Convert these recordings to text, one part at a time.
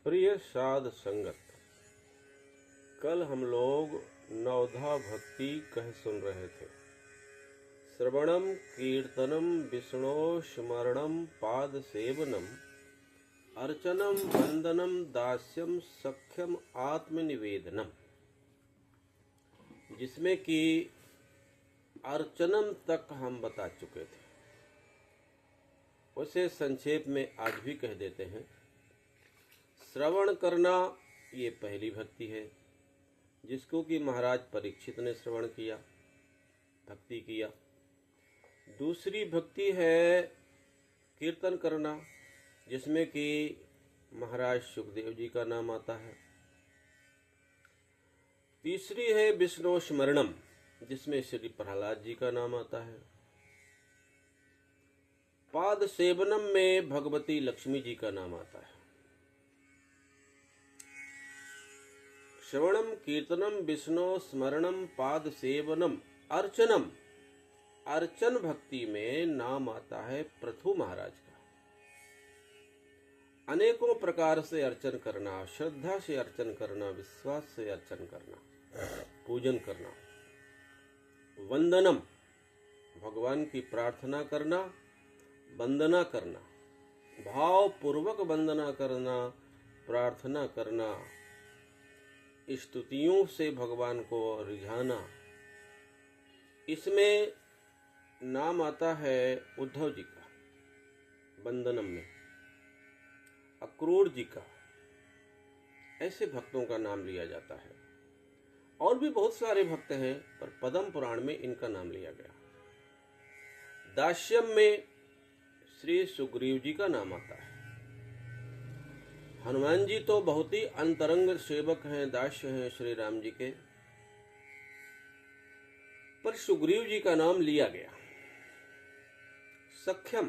प्रिय साध संगत, कल हम लोग नवधा भक्ति कह सुन रहे थे। श्रवणम कीर्तनम विष्णो स्मरणम पाद सेवनम अर्चनम वंदनम दास्यम सख्यम आत्मनिवेदनम, जिसमें कि अर्चनम तक हम बता चुके थे। उसे संक्षेप में आज भी कह देते हैं। श्रवण करना ये पहली भक्ति है, जिसको कि महाराज परीक्षित ने श्रवण किया, भक्ति किया। दूसरी भक्ति है कीर्तन करना, जिसमें कि महाराज सुखदेव जी का नाम आता है। तीसरी है विष्णु स्मरणम, जिसमें श्री प्रहलाद जी का नाम आता है। पाद सेवनम में भगवती लक्ष्मी जी का नाम आता है। श्रवणम कीर्तनम विष्णु स्मरणम पाद सेवनम अर्चनम, अर्चन भक्ति में नाम आता है पृथु महाराज का। अनेकों प्रकार से अर्चन करना, श्रद्धा से अर्चन करना, विश्वास से अर्चन करना, पूजन करना। वंदनम, भगवान की प्रार्थना करना, वंदना करना, भाव पूर्वक वंदना करना, प्रार्थना करना, स्तुतियों से भगवान को रिझाना। इसमें नाम आता है उद्धव जी का वंदनम में, अक्रूर जी का, ऐसे भक्तों का नाम लिया जाता है। और भी बहुत सारे भक्त हैं, पर पद्म पुराण में इनका नाम लिया गया। दास्यम में श्री सुग्रीव जी का नाम आता है। हनुमान जी तो बहुत ही अंतरंग सेवक हैं, दास्य हैं श्री राम जी के, पर सुग्रीव जी का नाम लिया गया। सख्यम,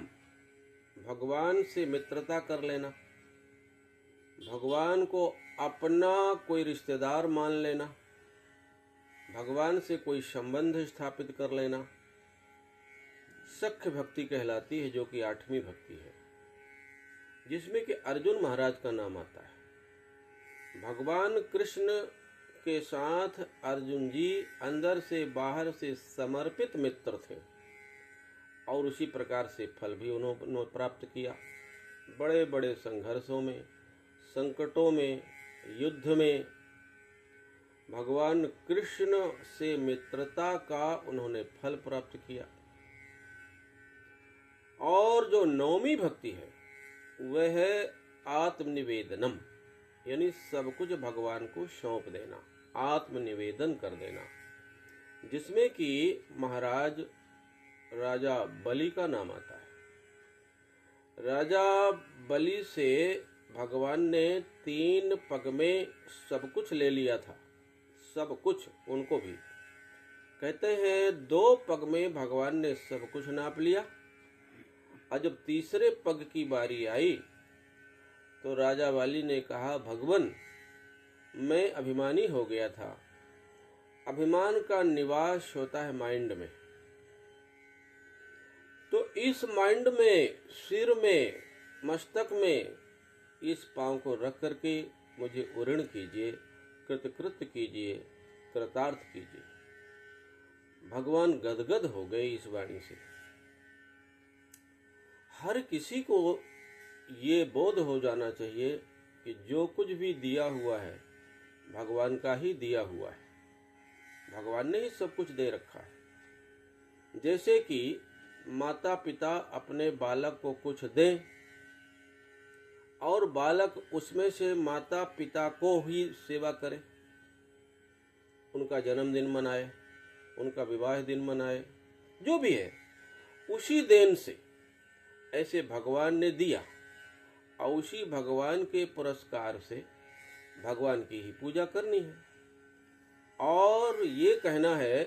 भगवान से मित्रता कर लेना, भगवान को अपना कोई रिश्तेदार मान लेना, भगवान से कोई संबंध स्थापित कर लेना, सख्य भक्ति कहलाती है, जो कि 8वीं भक्ति है, जिसमें कि अर्जुन महाराज का नाम आता है। भगवान कृष्ण के साथ अर्जुन जी अंदर से बाहर से समर्पित मित्र थे, और उसी प्रकार से फल भी उन्होंने प्राप्त किया। बड़े बड़े संघर्षों में, संकटों में, युद्ध में भगवान कृष्ण से मित्रता का उन्होंने फल प्राप्त किया। और जो 9वीं भक्ति है वह है आत्मनिवेदनम, यानी सब कुछ भगवान को सौंप देना, आत्मनिवेदन कर देना, जिसमें कि महाराज राजा बलि का नाम आता है। राजा बलि से भगवान ने 3 पग में सब कुछ ले लिया था, सब कुछ उनको भी। कहते हैं 2 पग में भगवान ने सब कुछ नाप लिया, और जब तीसरे पग की बारी आई तो राजा वाली ने कहा, भगवान मैं अभिमानी हो गया था। अभिमान का निवास होता है माइंड में, तो इस माइंड में, सिर में, मस्तक में इस पांव को रख करके मुझे उऋण कीजिए, कृतकृत्य कीजिए, कृतार्थ कीजिए। भगवान गदगद हो गए इस वाणी से। हर किसी को ये बोध हो जाना चाहिए कि जो कुछ भी दिया हुआ है भगवान का ही दिया हुआ है, भगवान ने ही सब कुछ दे रखा है। जैसे कि माता पिता अपने बालक को कुछ दें और बालक उसमें से माता पिता को ही सेवा करे, उनका जन्मदिन मनाए, उनका विवाह दिन मनाए, जो भी है उसी देन से, ऐसे भगवान ने दिया, और उसी भगवान के पुरस्कार से भगवान की ही पूजा करनी है। और ये कहना है,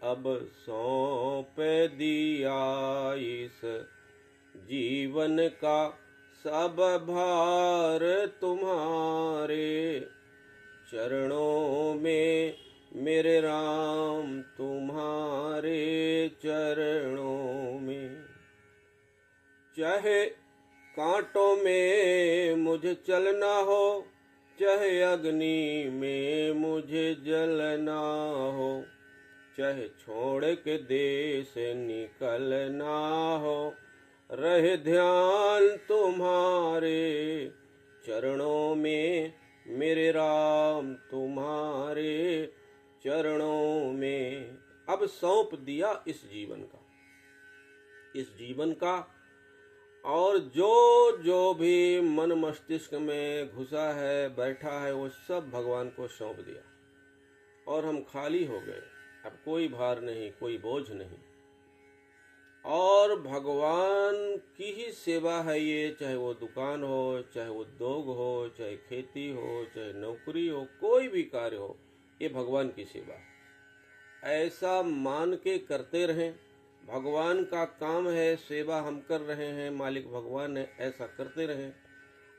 अब सौंप दिया इस जीवन का सब भार तुम्हारे चरणों में, मेरे राम तुम्हारे चरणों में। चाहे कांटों में मुझे मुझे चलना हो, चाहे अग्नि में मुझे जलना हो, चाहे छोड़ के देश निकलना हो, रहे ध्यान तुम्हारे चरणों में, मेरे राम तुम्हारे चरणों में। अब सौंप दिया इस जीवन का और जो भी मन मस्तिष्क में घुसा है, बैठा है, वो सब भगवान को सौंप दिया और हम खाली हो गए। अब कोई भार नहीं, कोई बोझ नहीं, और भगवान की ही सेवा है ये। चाहे वो दुकान हो, चाहे उद्योग हो, चाहे खेती हो, चाहे नौकरी हो, कोई भी कार्य हो, ये भगवान की सेवा है। ऐसा मान के करते रहें। भगवान का काम है, सेवा हम कर रहे हैं, मालिक भगवान है, ऐसा करते रहें।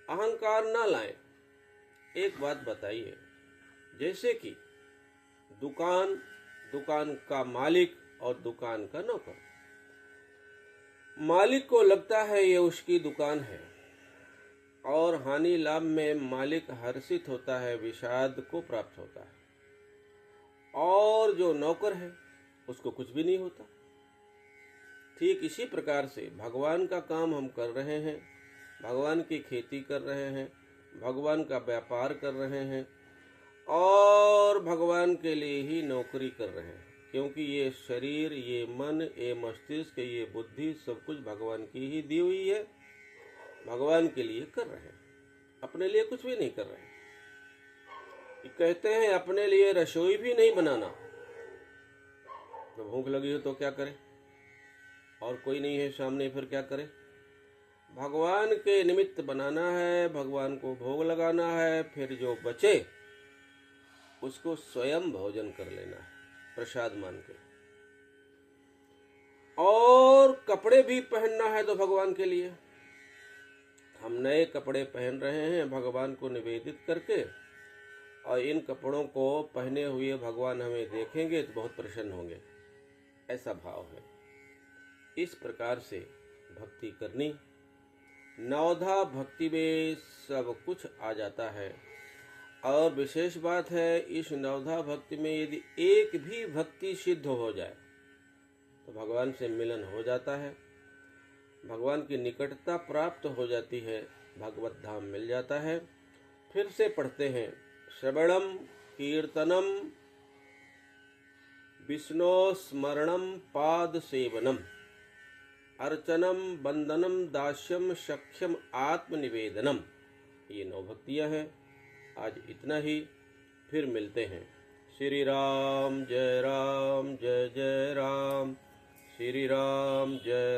अहंकार ना लाएं। एक बात बताइए, जैसे कि दुकान का मालिक और दुकान का नौकर। मालिक को लगता है ये उसकी दुकान है और हानि लाभ में मालिक हर्षित होता है, विषाद को प्राप्त होता है। और जो नौकर है उसको कुछ भी नहीं होता। ठीक इसी प्रकार से भगवान का काम हम कर रहे हैं, भगवान की खेती कर रहे हैं, भगवान का व्यापार कर रहे हैं और भगवान के लिए ही नौकरी कर रहे हैं, क्योंकि ये शरीर, ये मन, ये मस्तिष्क, ये बुद्धि सब कुछ भगवान की ही दी हुई है। भगवान के लिए कर रहे हैं, अपने लिए कुछ भी नहीं कर रहे हैं। कहते हैं अपने लिए रसोई भी नहीं बनाना, तो भूख लगी हो तो क्या करे, और कोई नहीं है सामने, फिर क्या करे। भगवान के निमित्त बनाना है, भगवान को भोग लगाना है, फिर जो बचे उसको स्वयं भोजन कर लेना है प्रसाद मान के। और कपड़े भी पहनना है तो भगवान के लिए। हम नए कपड़े पहन रहे हैं भगवान को निवेदित करके, और इन कपड़ों को पहने हुए भगवान हमें देखेंगे तो बहुत प्रसन्न होंगे, ऐसा भाव है। इस प्रकार से भक्ति करनी। नवधा भक्ति में सब कुछ आ जाता है। और विशेष बात है, इस नवधा भक्ति में यदि एक भी भक्ति सिद्ध हो जाए तो भगवान से मिलन हो जाता है, भगवान की निकटता प्राप्त हो जाती है, भगवत धाम मिल जाता है। फिर से पढ़ते हैं, श्रवणम कीर्तनम विष्णु स्मरणम पाद सेवनम अर्चनम बंदनम दास्यम सख्यम आत्मनिवेदनम। ये 9 भक्तियां हैं। आज इतना ही, फिर मिलते हैं। श्री राम जय जय राम, श्री राम जय